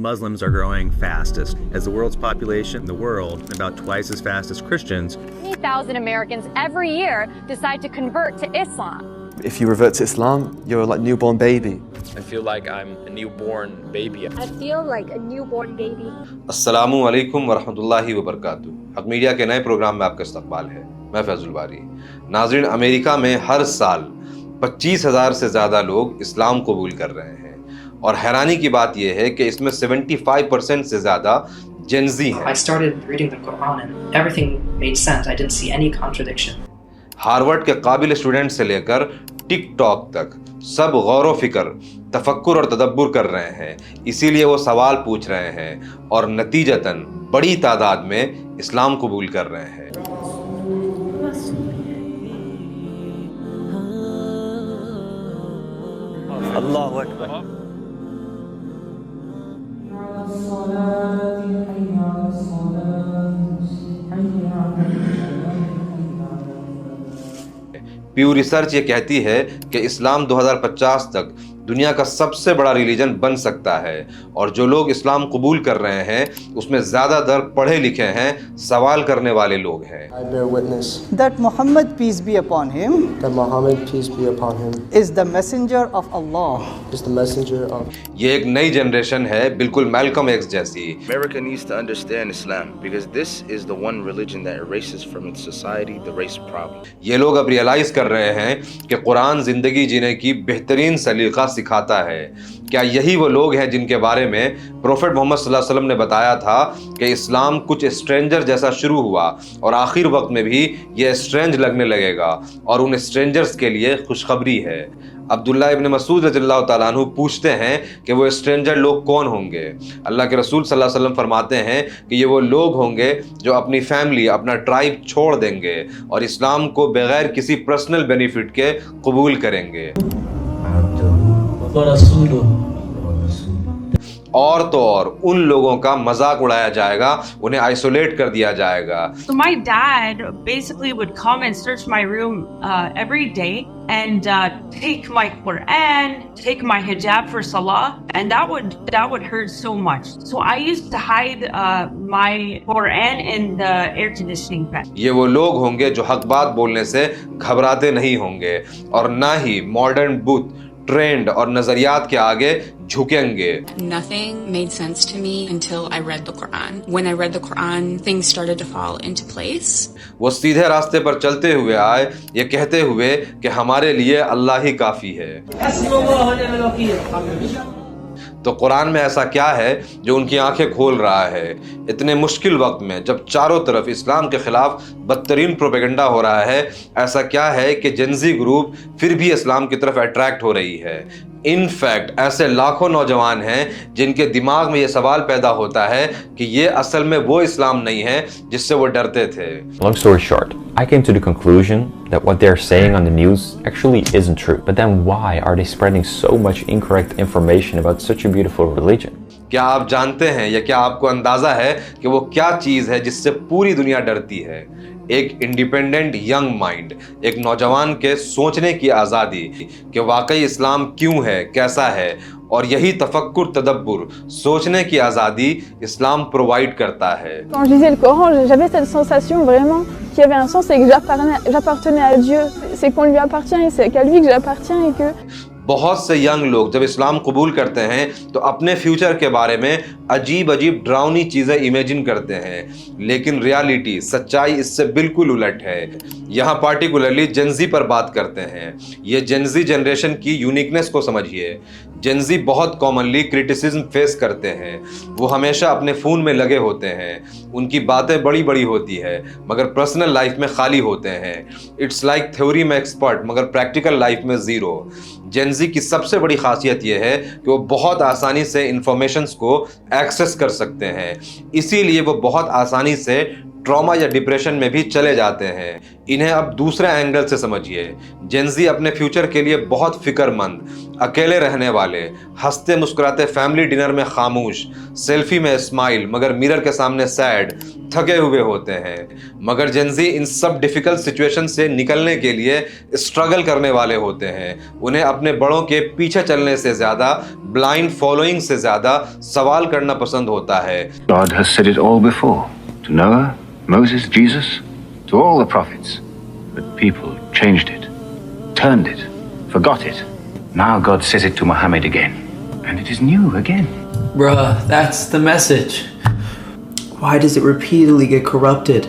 Muslims are growing fastest. As the world's population in the world, about twice as fast as Christians. 20,000 Americans every year decide to convert to Islam. If you revert to Islam, you're like a newborn baby. I feel like I'm a newborn baby. I feel like a newborn baby. अस्सलामु अलैकुम वरहमतुल्लाहि वबरकातुहू। हक media के नए programme में आपका इस्तकबाल है। मैं फैजुल बारी। नाज़रीन, अमेरिका में हर साल 25,000 से ज़्यादा लोग इस्लाम कबूल कर रहे हैं और हैरानी की बात यह है कि इसमें 75% से ज़्यादा जेनजी हैं। I started reading the Quran and everything made sense. I didn't see any contradiction. Harvard के काबिल स्टूडेंट से लेकर टिकटॉक तक सब गौर व फिक्र, तफक्कुर और तदब्बुर कर रहे हैं। इसीलिए वो सवाल पूछ रहे हैं और नतीजतन बड़ी तादाद में इस्लाम कबूल कर रहे हैं। Allahu Akbar. प्यू रिसर्च ये कहती है कि इस्लाम 2050 तक दुनिया का सबसे बड़ा रिलीजन बन सकता है और जो लोग इस्लाम कबूल कर रहे हैं उसमें ज़्यादातर पढ़े लिखे हैं, सवाल करने वाले लोग हैं। I bear witness that Muhammad, peace be upon him, is the messenger of Allah. ये एक नई जनरेशन है, बिल्कुल मैल्कम एक्स जैसी। America needs to understand Islam because this is the one religion that erases from its society the race problem. ये लोग अब realise कर रहे हैं कि कुरान जिंदगी जीने की बेहतरीन सलीका सिखाता है। क्या यही वो लोग हैं जिनके बारे में प्रोफेट मोहम्मद सल्लल्लाहु अलैहि वसल्लम ने बताया था कि इस्लाम कुछ स्ट्रेंजर जैसा शुरू हुआ और आखिर वक्त में भी ये स्ट्रेंज लगने लगेगा और उन स्ट्रेंजर्स के लिए खुशखबरी है। अब्दुल्ला इब्न मसूद रज़ियल्लाहु ताला अन्हु पूछते हैं कि वो स्ट्रेंजर लोग कौन होंगे। अल्लाह के रसूल सल्लल्लाहु अलैहि वसल्लम फरमाते हैं कि ये वो लोग होंगे जो अपनी फैमिली, अपना ट्राइब छोड़ देंगे और इस्लाम को बगैर किसी पर्सनल बेनिफिट के कबूल करेंगे। और तो और उन लोगों का मजाक उड़ाया जाएगा, उन्हें आइसोलेट कर दिया जाएगा। So my dad basically would come and search my room every day and take my Quran, take my hijab for salah, and that would hurt so much. So I used to hide my Quran in the air conditioning fan. ये वो लोग होंगे जो हक बात बोलने से घबराते नहीं होंगे और ना ही मॉडर्न बुत, ट्रेंड और नजरियात के आगे झुकेंगे। Nothing made sense to me until I read the Quran. When I read the Quran, things started to fall into place. वो सीधे रास्ते पर चलते हुए आए, ये कहते हुए कि हमारे लिए अल्लाह ही काफी है। तो कुरान में ऐसा क्या है जो उनकी आंखें खोल रहा है? इतने मुश्किल वक्त में जब चारों तरफ इस्लाम के खिलाफ बदतरीन प्रोपेगेंडा हो रहा है, ऐसा क्या है कि जेनजी ग्रुप फिर भी इस्लाम की तरफ अट्रैक्ट हो रही है? इनफैक्ट ऐसे लाखों नौजवान हैं जिनके दिमाग में ये सवाल पैदा होता है कि ये असल में वो इस्लाम नहीं है जिससे वो डरते थे। Long story short, I came to the conclusion that what they're saying on the news actually isn't true. But then why are they spreading so much incorrect information about such a beautiful religion? क्या आप जानते हैं या क्या आपको अंदाजा है कि वो क्या चीज़ है जिससे पूरी दुनिया डरती है? एक इंडिपेंडेंट यंग माइंड, एक नौजवान के सोचने की आज़ादी कि वाकई इस्लाम क्यों है, कैसा है, और यही तफक्कुर, तदब्बुर, सोचने की आज़ादी इस्लाम प्रोवाइड करता है। Quand je lisais le Coran, j'avais cette sensation vraiment qu'il y avait un sens et que j'appartenais à Dieu. C'est qu'on lui appartient et c'est qu'à lui que j'appartiens et que बहुत से young लोग जब इस्लाम कबूल करते हैं तो अपने future के बारे में अजीब अजीब डरावनी चीज़ें इमेजिन करते हैं, लेकिन रियलिटी, सच्चाई इससे बिल्कुल उलट है। यहाँ पार्टिकुलरली जेनजी पर बात करते हैं। ये जेनजी जनरेशन की यूनिकनेस को समझिए। जेनजी बहुत कॉमनली क्रिटिसिज्म फेस करते हैं। वो हमेशा अपने फ़ोन में लगे होते हैं, उनकी बातें बड़ी बड़ी होती है मगर पर्सनल लाइफ में खाली होते हैं। इट्स लाइक थ्योरी में एक्सपर्ट मगर प्रैक्टिकल लाइफ में ज़ीरो। जेनजी की सबसे बड़ी खासियत यह है कि वो बहुत आसानी से इंफॉर्मेशंस को एक्सेस कर सकते हैं, इसीलिए वो बहुत आसानी से ट्रॉमा या डिप्रेशन में भी चले जाते हैं। इन्हें अब दूसरे एंगल से समझिए। जेनजी अपने फ्यूचर के लिए बहुत फिक्रमंद, अकेले रहने वाले, हंसते मुस्कुराते फैमिली डिनर में खामोश, सेल्फी में स्माइल मगर मिरर के सामने सैड, थके हुए होते हैं। मगर जेनजी इन सब डिफिकल्ट सिचुएशन से निकलने के लिए स्ट्रगल करने वाले होते हैं। उन्हें अपने बड़ों के पीछे चलने से ज्यादा, ब्लाइंड फॉलोइंग से ज्यादा सवाल करना पसंद होता है। God has said it all before, to Noah, Moses, Jesus, to all the prophets. But people changed it, turned it, forgot it. Now God says it to Muhammad again, and it is new again. Bruh, that's the message. Why does it repeatedly get corrupted?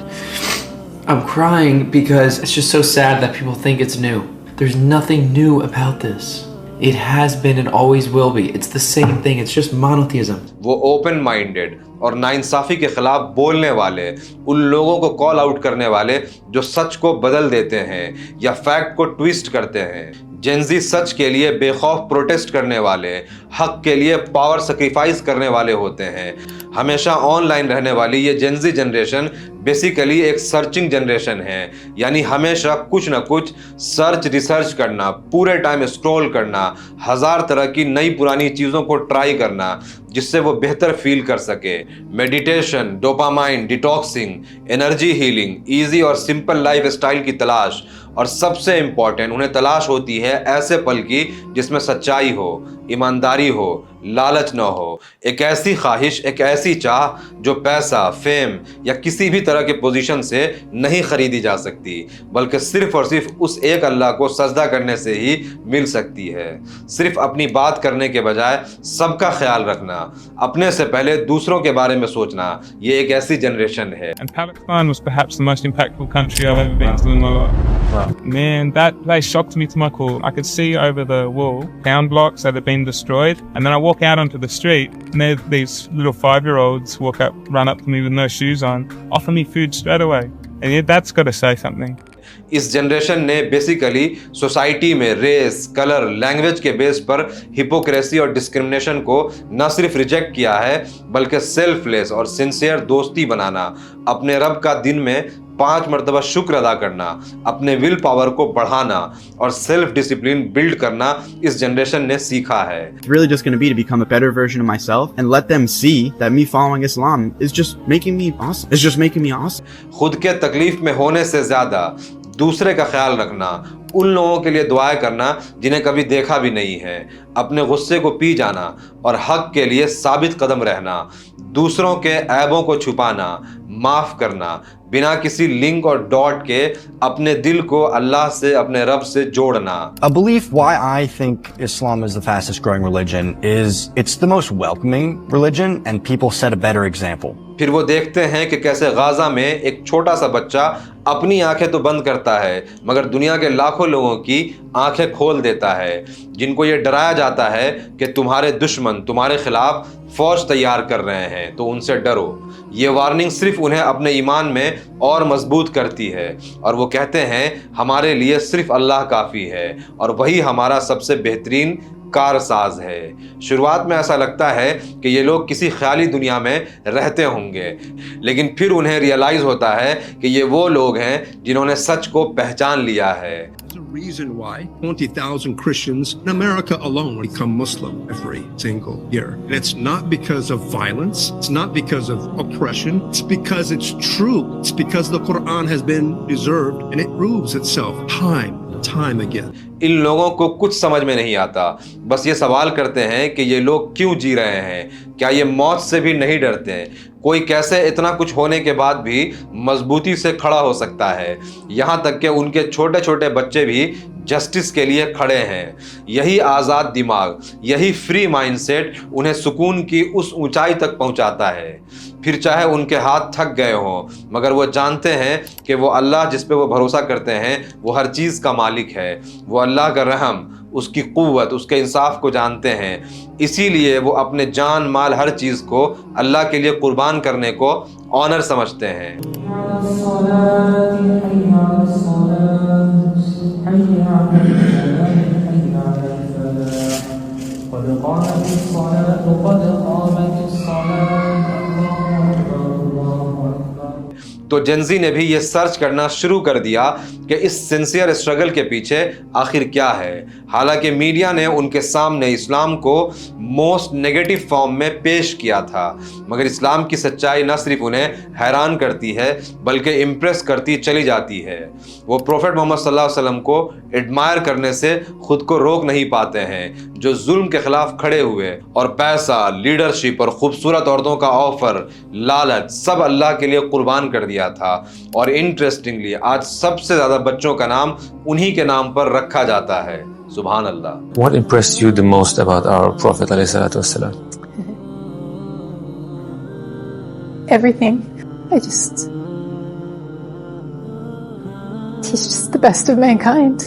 I'm crying because it's just so sad that people think it's new. There's nothing new about this. It has been and always will be. It's the same thing. It's just monotheism. वो open minded और नाइंसाफी के खिलाफ बोलने वाले, उन लोगों को कॉल आउट करने वाले जो सच को बदल देते हैं या फैक्ट को ट्विस्ट करते हैं। जेनजी सच के लिए बेखौफ प्रोटेस्ट करने वाले, हक के लिए पावर सेक्रीफाइस करने वाले होते हैं। हमेशा ऑनलाइन रहने वाली ये जेनजी जनरेशन बेसिकली एक सर्चिंग जनरेशन है, यानी हमेशा कुछ ना कुछ सर्च रिसर्च करना, पूरे टाइम स्क्रॉल करना, हजार तरह की नई पुरानी चीज़ों को ट्राई करना जिससे वो बेहतर फील कर सके। Meditation, dopamine, detoxing, energy healing, easy और सिंपल लाइफ स्टाइल की तलाश, और सबसे इम्पॉर्टेंट उन्हें तलाश होती है ऐसे पल की जिसमें सच्चाई हो, ईमानदारी हो, लालच न हो, एक ऐसी ख्वाहिश, एक ऐसी चाह जो पैसा, फेम या किसी भी तरह के पोजीशन से नहीं खरीदी जा सकती, बल्कि सिर्फ और सिर्फ उस एक अल्लाह को सजदा करने से ही मिल सकती है। सिर्फ अपनी बात करने के बजाय सबका ख्याल रखना, अपने से पहले दूसरों के बारे में सोचना, ये एक ऐसी जनरेशन है। And Palestine was perhaps the most impactful country I've ever been to in my life. Wow. Man, that place shocked me to my core. I could see over the wall town blocks that had been destroyed, and then I walk out onto the street, and there these little 5-year-olds run up to me with no shoes on, offer me food straight away. And yeah, that's got to say something. इस generation ने basically society में race, colour, language के base पर hypocrisy और discrimination को न सिर्फ reject किया है, बल्कि सेल्फलेस और सिंसियर दोस्ती बनाना, अपने रब का दिन में 5 मरतबा शुक्र अदा करना, अपने विल पावर को बढ़ाना और सेल्फ डिसिप्लिन बिल्ड करना इस जनरेशन ने सीखा है। It's really just going to be to become a better version of myself and let them see that me following Islam is just making me awesome. It's just making me awesome. खुद के तकलीफ में होने से ज्यादा दूसरे का ख्याल रखना, उन लोगों के लिए दुआएं करना जिन्हें कभी देखा भी नहीं है, अपने गुस्से को पी जाना और हक के लिए साबित कदम रहना, दूसरों के ऐबों को छुपाना, माफ करना, बिना किसी लिंक और डॉट के अपने दिल को अल्लाह से, अपने रब से जोड़ना। A belief why I think Islam is the fastest growing religion is it's the most welcoming religion and people set a better example. फिर वो देखते हैं कि कैसे गाजा में एक छोटा सा बच्चा अपनी आंखें तो बंद करता है मगर दुनिया के लाखों लोगों की आंखें खोल देता है, जिनको ये डराया जाता है कि तुम्हारे दुश्मन तुम्हारे खिलाफ फौज तैयार कर रहे हैं, तो उनसे डरो। ये वार्निंग सिर्फ उन्हें अपने ईमान में और मजबूत करती है और वो कहते हैं हमारे लिए सिर्फ अल्लाह काफ़ी है और वही हमारा सबसे बेहतरीन कारसाज है। शुरुआत में ऐसा लगता है कि ये लोग किसी ख्याली दुनिया में रहते होंगे, लेकिन फिर उन्हें रियलाइज होता है कि ये वो लोग हैं जिन्होंने सच को पहचान लिया है। Reason why 20,000 Christians in America alone become Muslim every single year. And it's not because of violence. It's not because of oppression. It's because it's true. It's because the Quran has been preserved and it proves itself time and time again. इन लोगों को कुछ समझ में नहीं आता, बस ये सवाल करते हैं कि ये लोग क्यों जी रहे हैं, क्या ये मौत से भी नहीं डरते हैं? कोई कैसे इतना कुछ होने के बाद भी मजबूती से खड़ा हो सकता है? यहाँ तक कि उनके छोटे छोटे बच्चे भी जस्टिस के लिए खड़े हैं। यही आज़ाद दिमाग, यही फ्री माइंडसेट उन्हें सुकून की उस ऊंचाई तक पहुंचाता है। फिर चाहे उनके हाथ थक गए हों, मगर वो जानते हैं कि वो अल्लाह जिस पे वो भरोसा करते हैं वो हर चीज़ का मालिक है। वो अल्लाह का रहम, उसकी क़ुव्वत, उसके इंसाफ को जानते हैं। इसीलिए वो अपने जान माल हर चीज़ को अल्लाह के लिए कुर्बान करने को ऑनर समझते हैं। تو जेंजी ने भी ये सर्च करना शुरू कर दिया कि इस सिंसियर स्ट्रगल के पीछे आखिर क्या है। हालांकि मीडिया ने उनके सामने इस्लाम को मोस्ट नेगेटिव फॉर्म में पेश किया था, मगर इस्लाम की सच्चाई न सिर्फ उन्हें हैरान करती है बल्कि इम्प्रेस करती चली जाती है। वो प्रोफेट मोहम्मद सल्लल्लाहु अलैहि वसल्लम को एडमायर करने से खुद को रोक नहीं पाते हैं, जो जुल्म के खिलाफ खड़े हुए और पैसा, लीडरशिप और खूबसूरत औरतों का ऑफर, लालच सब अल्लाह के लिए कुर्बान कर दिया था। और इंटरेस्टिंगली आज सबसे ज्यादा बच्चों का नाम उन्हीं के नाम पर रखा जाता है। सुभान अल्लाह। What impressed you the most about our Prophet ﷺ? Everything. He's just the best of mankind.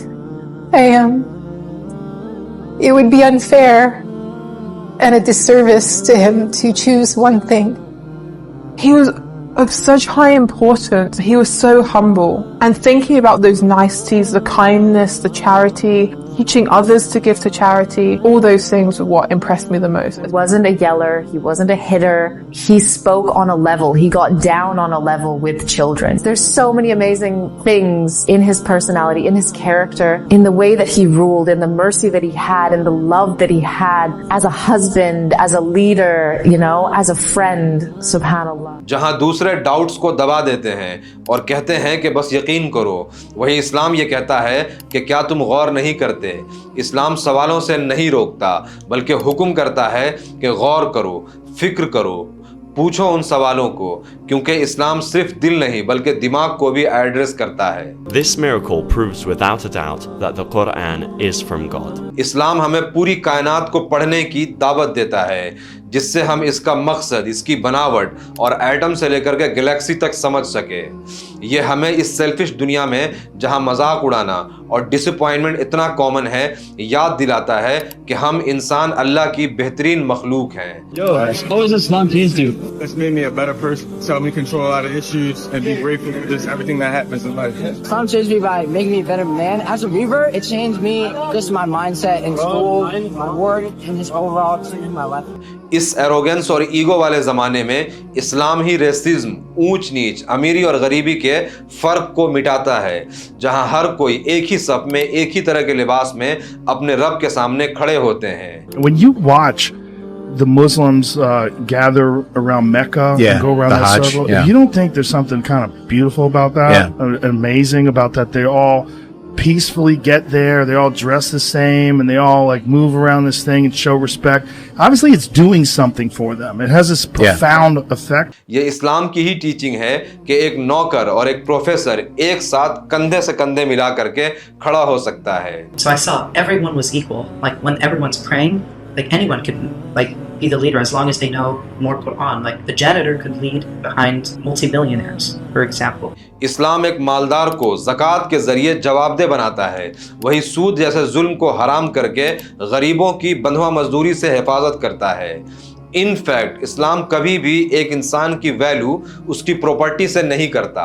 It would be unfair and a disservice to him to choose one thing. He was of such high importance. He was so humble. And thinking about those niceties, the kindness, the charity, teaching others to give to charity, all those things were what impressed me the most. He wasn't a yeller. He wasn't a hitter. He spoke on a level. He got down on a level with children. There's so many amazing things in his personality, in his character, in the way that he ruled, in the mercy that he had, in the love that he had as a husband, as a leader, as a friend. Subhanallah. जहां दूसरे doubts को दबा देते हैं और कहते हैं कि बस यकीन करो, वही इस्लाम ये कहता है कि क्या तुम गौर नहीं करते। इस्लाम सवालों से नहीं रोकता बल्कि हुक्म करता है कि गौर करो, फिक्र करो, पूछो उन सवालों को, क्योंकि इस्लाम सिर्फ दिल नहीं बल्कि दिमाग को भी एड्रेस करता है। This miracle proves without a doubt that the Quran is from God. इस्लाम हमें पूरी कायनात को पढ़ने की दावत देता है, जिससे हम इसका मकसद, इसकी बनावट और एटम से लेकर के गैलेक्सी तक समझ सके। ये हमें इस सेल्फिश दुनिया में जहां मजाक उड़ाना और डिसअपॉइंटमेंट इतना कॉमन है, याद दिलाता है कि हम इंसान अल्लाह की बेहतरीन मखलूक हैं। What does Islam teach you? It's made me a better person. It's helped me control a lot of issues and be grateful for just everything that happens in life. Islam changed me by making me a better man. As a revert, it changed me, just my mindset in school, my work, and just overall changing my life. इस arrogance और ego वाले ज़माने में इस्लाम ही racism, ऊंच नीच, अमीरी और गरीबी के फ़र्क को मिटाता है, जहां हर कोई एक ही सफ में, एक ही तरह के लिबास में अपने रब के सामने खड़े होते हैं। When you watch the Muslims gather around Mecca and go around that Hajj, circle, you don't think there's something kind of beautiful about that, amazing about that they all peacefully get there, they all dress the same, and they all like move around this thing and show respect. Obviously it's doing something for them. It has this profound effect. ये इस्लाम की ही teaching है कि एक नौकर और एक professor एक साथ कंधे से कंधे मिला करके खड़ा हो सकता है। So I saw everyone was equal. Like when everyone's praying, like anyone could be the leader as long as they know more Quran. Like the janitor could lead behind multi-millionaires, for example. इस्लाम एक मालदार को ज़कात के जरिए जवाबदेह बनाता है, वही सूद जैसे जुल्म को हराम करके गरीबों की बंधुआ मजदूरी से हिफाजत करता है। इनफैक्ट इस्लाम कभी भी एक इंसान की वैल्यू उसकी प्रॉपर्टी से नहीं करता।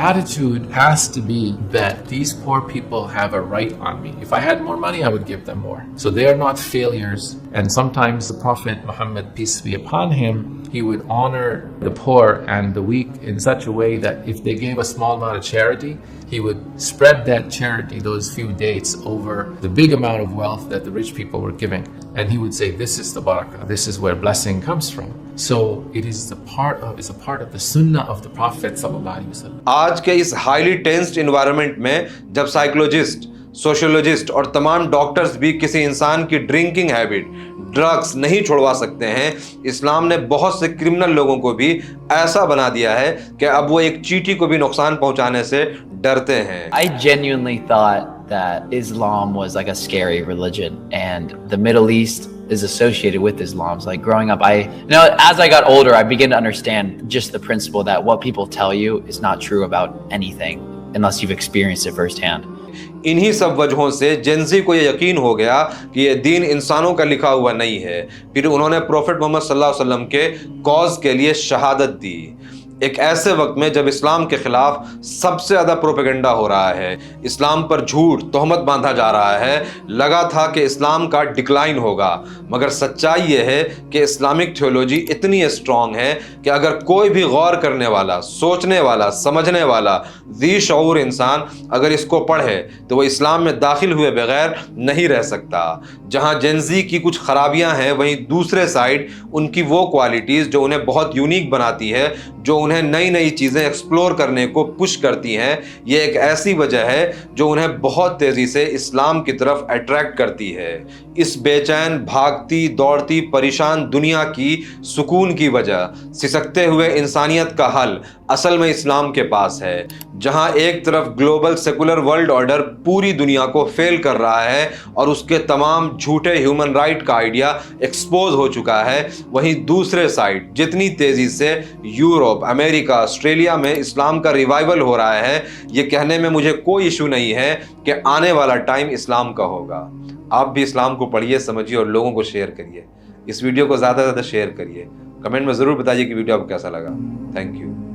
Attitude has to be that these poor people have a right on me. If I had more money, I would give them more. So they are not failures. And sometimes the Prophet Muhammad, peace be upon him, he would honor the poor and the weak in such a way that if they gave a small amount of charity, he would spread that charity, those few dates, over the big amount of wealth that the rich people were giving. And he would say, this is the barakah, this is where blessing comes from. So it is a part of the sunnah of the Prophet sallallahu alaihi wasallam. आज के इस highly tensed environment में जब psychologist, sociologist और तमाम doctors भी किसी इंसान की ड्रिंकिंग हैबिट, ड्रग्स नहीं छुड़वा सकते हैं, इस्लाम ने बहुत से क्रिमिनल लोगों को भी ऐसा बना दिया है कि अब वो एक चींटी को भी नुकसान पहुंचाने से डरते हैं। I genuinely thought that Islam was like a scary religion, and the Middle East is associated with Islam. So like growing up, as I got older, I began to understand just the principle that what people tell you is not true about anything unless you've experienced it firsthand. इन्हीं सब वजहों से Gen Z को ये यकीन हो गया कि ये दीन इंसानों का लिखा हुआ नहीं है। फिर उन्होंने प्रोफेट मोहम्मद सल्लल्लाहु अलैहि वसल्लम के कॉज के लिए शहादत दी। ایک ایسے وقت میں جب اسلام کے خلاف سب سے زیادہ پروپیگنڈا ہو رہا ہے، اسلام پر جھوٹ تہمت باندھا جا رہا ہے، لگا تھا کہ اسلام کا ڈکلائن ہوگا، مگر سچائی یہ ہے کہ اسلامک تھیولوجی اتنی اسٹرانگ ہے کہ اگر کوئی بھی غور کرنے والا، سوچنے والا، سمجھنے والا ذی شعور انسان اگر اس کو پڑھے تو وہ اسلام میں داخل ہوئے بغیر نہیں رہ سکتا۔ جہاں جنزی کی کچھ خرابیاں ہیں، وہیں دوسرے سائڈ ان کی وہ کوالٹیز جو انہیں بہت یونیک بناتی ہے، جو انہیں نئی نئی چیزیں ایکسپلور کرنے کو پش کرتی ہیں، یہ ایک ایسی وجہ ہے جو انہیں بہت تیزی سے اسلام کی طرف اٹریکٹ کرتی ہے۔ اس بے چین، بھاگتی دوڑتی پریشان دنیا کی سکون کی وجہ، سسکتے ہوئے انسانیت کا حل اصل میں اسلام کے پاس ہے۔ جہاں ایک طرف گلوبل سیکولر ورلڈ آرڈر پوری دنیا کو فیل کر رہا ہے اور اس کے تمام جھوٹے ہیومن رائٹ کا آئیڈیا ایکسپوز ہو چکا ہے، وہیں دوسرے سائڈ جتنی تیزی سے یورپ، امریکہ، آسٹریلیا میں اسلام کا ریوائول ہو رہا ہے، یہ کہنے میں مجھے کوئی ایشو نہیں ہے کہ آنے والا ٹائم اسلام کا ہوگا۔ آپ بھی اسلام کو پڑھیے، سمجھیے اور لوگوں کو شیئر کریے۔ اس ویڈیو کو زیادہ سے زیادہ شیئر کریے۔ کمنٹ میں ضرور بتائیے کہ ویڈیو آپ کو کیسا لگا۔ Thank you.